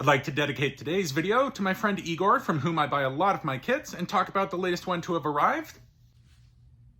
I'd like to dedicate today's video to my friend Igor, from whom I buy a lot of my kits, and talk about the latest one to have arrived,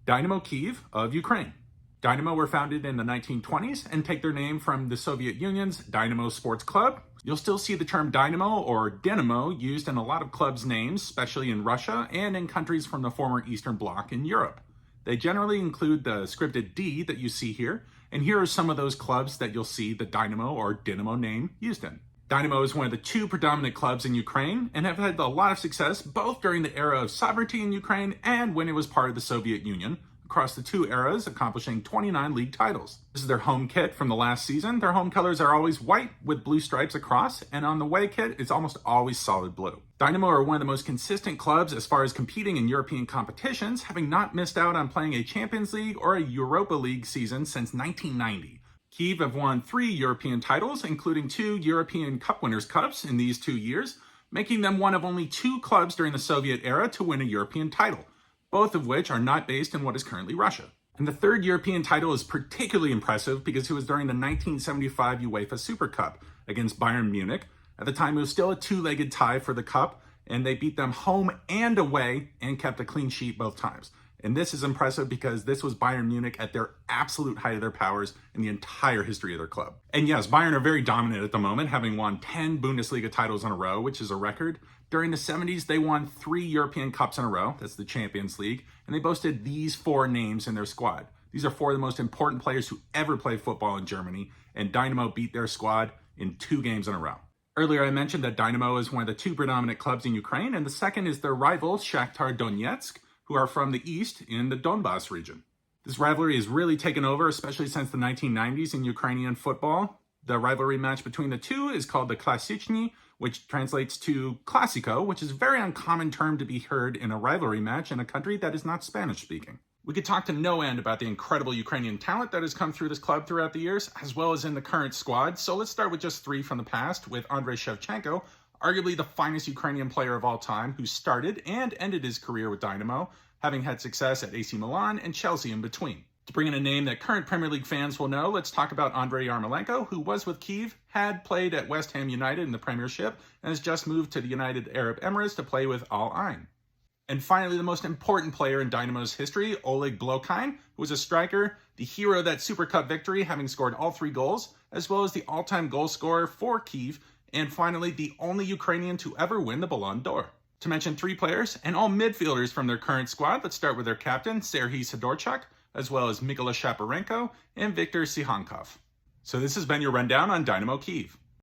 Dynamo Kyiv of Ukraine. Dynamo were founded in the 1920s and take their name from the Soviet Union's Dynamo Sports Club. You'll still see the term Dynamo or Dynamo used in a lot of clubs' names, especially in Russia and in countries from the former Eastern Bloc in Europe. They generally include the scripted D that you see here, and here are some of those clubs that you'll see the Dynamo or Dynamo name used in. Dynamo is one of the two predominant clubs in Ukraine and have had a lot of success both during the era of sovereignty in Ukraine and when it was part of the Soviet Union, across the two eras, accomplishing 29 league titles. This is their home kit from the last season. Their home colors are always white with blue stripes across, and on the away kit, it's almost always solid blue. Dynamo are one of the most consistent clubs as far as competing in European competitions, having not missed out on playing a Champions League or a Europa League season since 1990. Kyiv have won 3 European titles, including 2 European Cup Winners' Cups in these 2 years, making them one of only 2 clubs during the Soviet era to win a European title, both of which are not based in what is currently Russia. And the 3rd European title is particularly impressive because it was during the 1975 UEFA Super Cup against Bayern Munich. At the time, it was still a 2-legged tie for the cup, and they beat them home and away and kept a clean sheet both times. And this is impressive because this was Bayern Munich at their absolute height of their powers in the entire history of their club. And yes, Bayern are very dominant at the moment, having won 10 Bundesliga titles in a row, which is a record. During the 70s, they won 3 European Cups in a row, that's the Champions League, and they boasted these 4 names in their squad. These are 4 of the most important players who ever played football in Germany, and Dynamo beat their squad in 2 games in a row. Earlier, I mentioned that Dynamo is one of the 2 predominant clubs in Ukraine, and the second is their rival, Shakhtar Donetsk, who are from the east in the Donbas region. This rivalry has really taken over, especially since the 1990s in Ukrainian football. The rivalry match between the 2 is called the Klasichny, which translates to Classico, which is a very uncommon term to be heard in a rivalry match in a country that is not Spanish-speaking. We could talk to no end about the incredible Ukrainian talent that has come through this club throughout the years, as well as in the current squad. So let's start with just 3 from the past, with Andrei Shevchenko, arguably the finest Ukrainian player of all time, who started and ended his career with Dynamo, having had success at AC Milan and Chelsea in between. To bring in a name that current Premier League fans will know, let's talk about Andrei Yarmolenko, who was with Kyiv, had played at West Ham United in the Premiership, and has just moved to the United Arab Emirates to play with Al Ain. And finally, the most important player in Dynamo's history, Oleg Blokhin, who was a striker, the hero of that Super Cup victory, having scored all 3 goals, as well as the all-time goal scorer for Kyiv, and finally, the only Ukrainian to ever win the Ballon d'Or. To mention 3 players, and all midfielders from their current squad, let's start with their captain, Serhiy Sidorchuk, as well as Mykola Shaparenko and Viktor Sihankov. So this has been your rundown on Dynamo Kyiv.